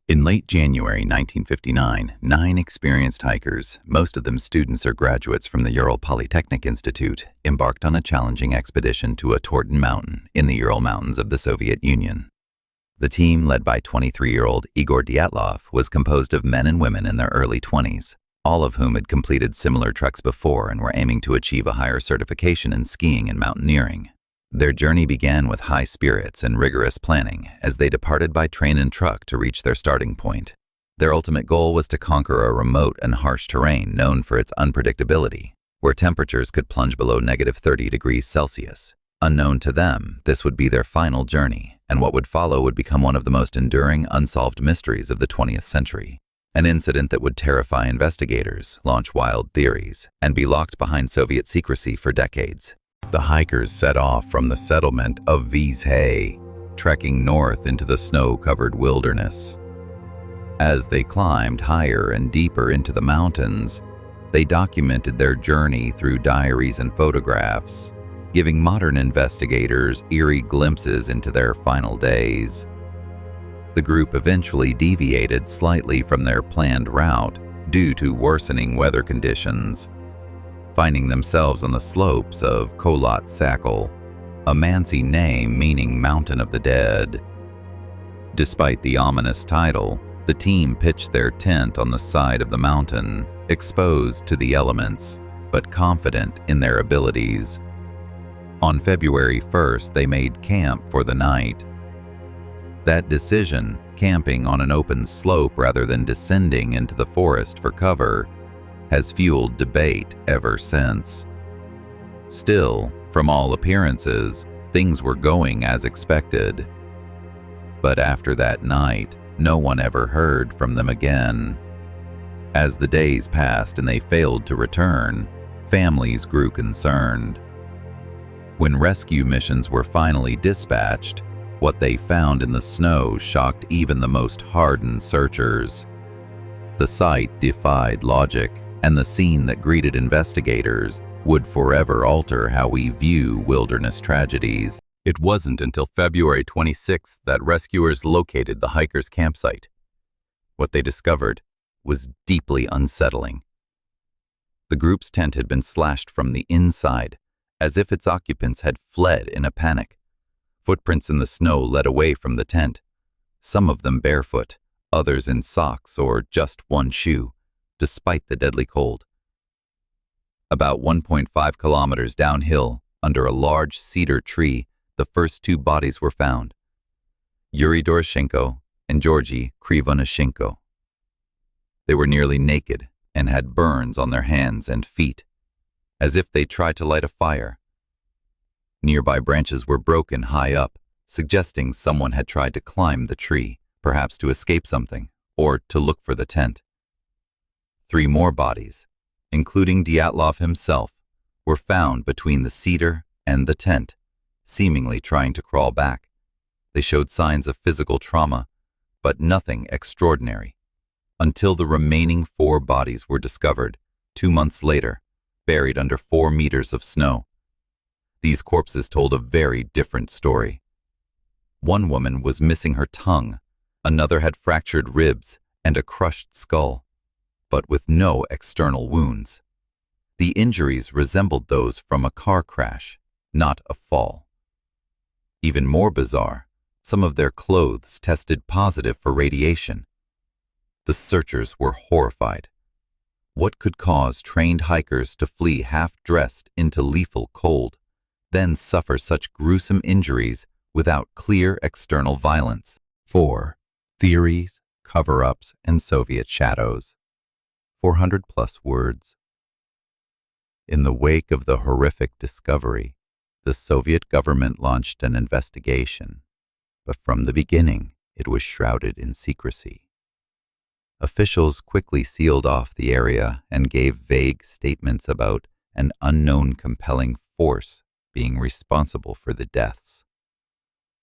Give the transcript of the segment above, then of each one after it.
In late January 1959, 9 experienced hikers, most of them students or graduates from the Ural Polytechnic Institute, embarked on a challenging expedition to a Torten mountain in the Ural Mountains of the Soviet Union. The team, led by 23-year-old Igor Dyatlov, was composed of men and women in their early 20s, all of whom had completed similar treks before and were aiming to achieve a higher certification in skiing and mountaineering. Their journey began with high spirits and rigorous planning as they departed by train and truck to reach their starting point. Their ultimate goal was to conquer a remote and harsh terrain known for its unpredictability, where temperatures could plunge below -30 degrees Celsius. Unknown to them, this would be their final journey, and what would follow would become one of the most enduring unsolved mysteries of the 20th century. An incident that would terrify investigators, launch wild theories, and be locked behind Soviet secrecy for decades. The hikers set off from the settlement of Vizhay, trekking north into the snow-covered wilderness. As they climbed higher and deeper into the mountains, they documented their journey through diaries and photographs, giving modern investigators eerie glimpses into their final days. The group eventually deviated slightly from their planned route due to worsening weather conditions, finding themselves on the slopes of Kholat Syakhl, a Mansi name meaning Mountain of the Dead. Despite the ominous title, the team pitched their tent on the side of the mountain, exposed to the elements, but confident in their abilities. On February 1st, they made camp for the night. That decision, camping on an open slope rather than descending into the forest for cover, has fueled debate ever since. Still, from all appearances, things were going as expected. But after that night, no one ever heard from them again. As the days passed and they failed to return, families grew concerned. When rescue missions were finally dispatched, what they found in the snow shocked even the most hardened searchers. The sight defied logic, and the scene that greeted investigators would forever alter how we view wilderness tragedies. It wasn't until February 26th that rescuers located the hikers' campsite. What they discovered was deeply unsettling. The group's tent had been slashed from the inside, as if its occupants had fled in a panic. Footprints in the snow led away from the tent, some of them barefoot, others in socks or just one shoe, despite the deadly cold. About 1.5 kilometers downhill, under a large cedar tree, the first 2 bodies were found: Yuri Doroshenko and Georgy Krivonashenko. They were nearly naked and had burns on their hands and feet, as if they tried to light a fire. Nearby branches were broken high up, suggesting someone had tried to climb the tree, perhaps to escape something, or to look for the tent. 3 more bodies, including Dyatlov himself, were found between the cedar and the tent, seemingly trying to crawl back. They showed signs of physical trauma, but nothing extraordinary, until the remaining 4 bodies were discovered 2 months later, buried under 4 meters of snow. These corpses told a very different story. One woman was missing her tongue, another had fractured ribs and a crushed skull, but with no external wounds. The injuries resembled those from a car crash, not a fall. Even more bizarre, some of their clothes tested positive for radiation. The searchers were horrified. What could cause trained hikers to flee half-dressed into lethal cold, then suffer such gruesome injuries without clear external violence? 4. Theories, cover-ups, and Soviet shadows. 400-plus words. In the wake of the horrific discovery, the Soviet government launched an investigation, but from the beginning it was shrouded in secrecy. Officials quickly sealed off the area and gave vague statements about an unknown compelling force being responsible for the deaths.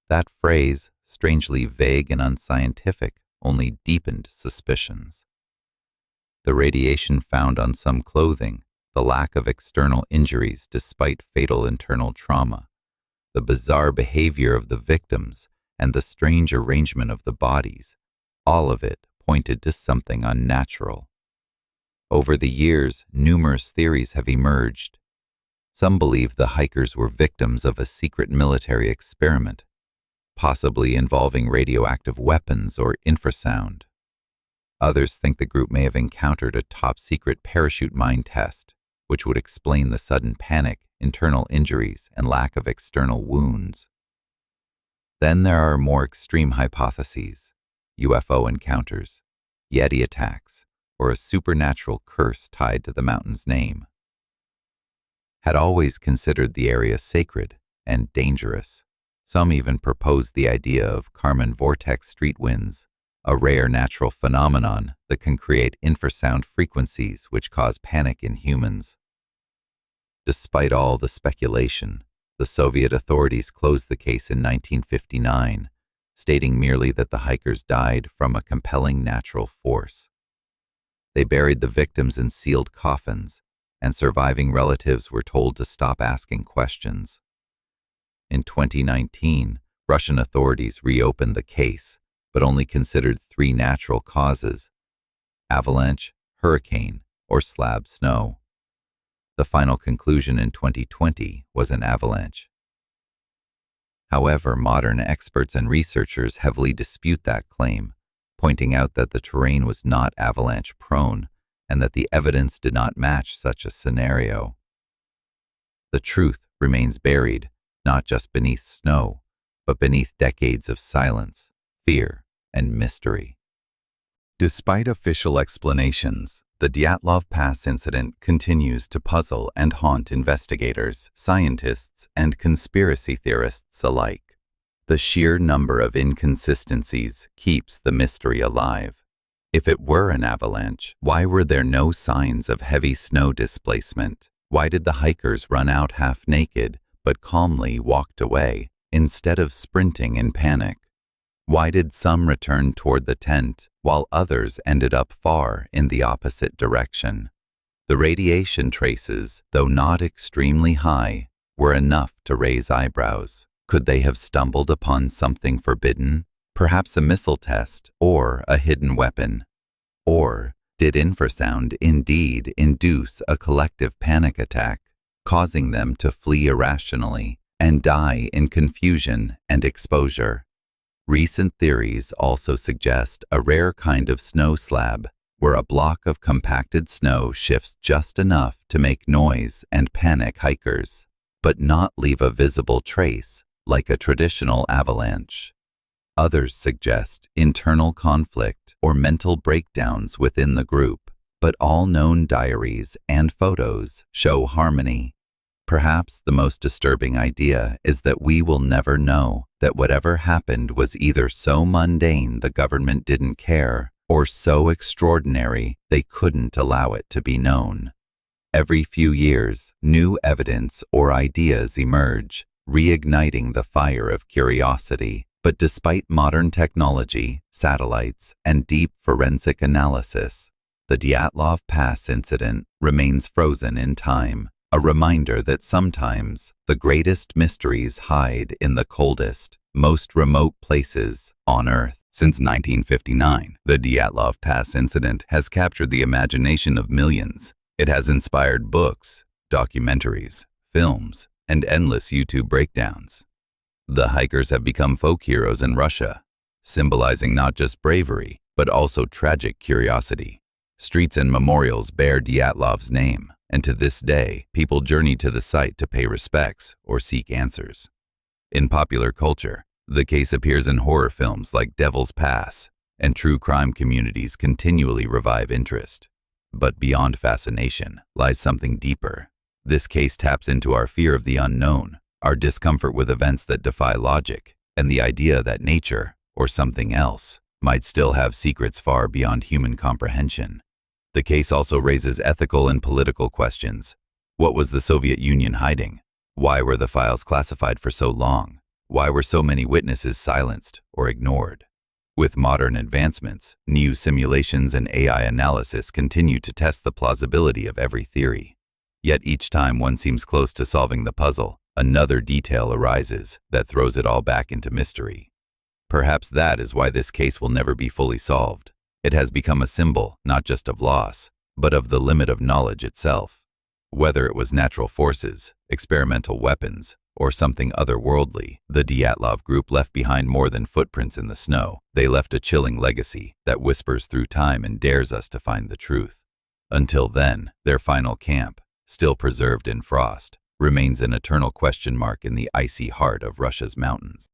That phrase, strangely vague and unscientific, only deepened suspicions. The radiation found on some clothing, the lack of external injuries despite fatal internal trauma, the bizarre behavior of the victims, and the strange arrangement of the bodies All of it pointed to something unnatural. Over the years, numerous theories have emerged. Some believe the hikers were victims of a secret military experiment, possibly involving radioactive weapons or infrasound. Others think the group may have encountered a top-secret parachute mine test, which would explain the sudden panic, internal injuries, and lack of external wounds. Then there are more extreme hypotheses: UFO encounters, Yeti attacks, or a supernatural curse tied to the mountain's name. Had always considered the area sacred and dangerous. Some even proposed the idea of Kármán vortex street winds, a rare natural phenomenon that can create infrasound frequencies which cause panic in humans. Despite all the speculation, the Soviet authorities closed the case in 1959, stating merely that the hikers died from a compelling natural force. They buried the victims in sealed coffins, and surviving relatives were told to stop asking questions. In 2019, Russian authorities reopened the case, but only considered 3 natural causes: avalanche, hurricane, or slab snow. The final conclusion in 2020 was an avalanche. However, modern experts and researchers heavily dispute that claim, pointing out that the terrain was not avalanche-prone and that the evidence did not match such a scenario. The truth remains buried, not just beneath snow, but beneath decades of silence, fear, and mystery. Despite official explanations, the Dyatlov Pass incident continues to puzzle and haunt investigators, scientists, and conspiracy theorists alike. The sheer number of inconsistencies keeps the mystery alive. If it were an avalanche, why were there no signs of heavy snow displacement? Why did the hikers run out half naked, but calmly walked away, instead of sprinting in panic? Why did some return toward the tent, while others ended up far in the opposite direction? The radiation traces, though not extremely high, were enough to raise eyebrows. Could they have stumbled upon something forbidden? Perhaps a missile test or a hidden weapon? Or did infrasound indeed induce a collective panic attack, causing them to flee irrationally and die in confusion and exposure? Recent theories also suggest a rare kind of snow slab, where a block of compacted snow shifts just enough to make noise and panic hikers, but not leave a visible trace like a traditional avalanche. Others suggest internal conflict or mental breakdowns within the group, but all known diaries and photos show harmony. Perhaps the most disturbing idea is that we will never know, that whatever happened was either so mundane the government didn't care, or so extraordinary they couldn't allow it to be known. Every few years, new evidence or ideas emerge, reigniting the fire of curiosity. But despite modern technology, satellites, and deep forensic analysis, the Dyatlov Pass incident remains frozen in time, a reminder that sometimes the greatest mysteries hide in the coldest, most remote places on Earth. Since 1959, the Dyatlov Pass incident has captured the imagination of millions. It has inspired books, documentaries, films, and endless YouTube breakdowns. The hikers have become folk heroes in Russia, symbolizing not just bravery, but also tragic curiosity. Streets and memorials bear Dyatlov's name, and to this day, people journey to the site to pay respects or seek answers. In popular culture, the case appears in horror films like Devil's Pass, and true crime communities continually revive interest. But beyond fascination lies something deeper. This case taps into our fear of the unknown, our discomfort with events that defy logic, and the idea that nature, or something else, might still have secrets far beyond human comprehension. The case also raises ethical and political questions. What was the Soviet Union hiding? Why were the files classified for so long? Why were so many witnesses silenced or ignored? With modern advancements, new simulations and AI analysis continue to test the plausibility of every theory. Yet each time one seems close to solving the puzzle, another detail arises that throws it all back into mystery. Perhaps that is why this case will never be fully solved. It has become a symbol not just of loss, but of the limit of knowledge itself. Whether it was natural forces, experimental weapons, or something otherworldly, the Dyatlov group left behind more than footprints in the snow. They left a chilling legacy that whispers through time and dares us to find the truth. Until then, their final camp, still preserved in frost, remains an eternal question mark in the icy heart of Russia's mountains.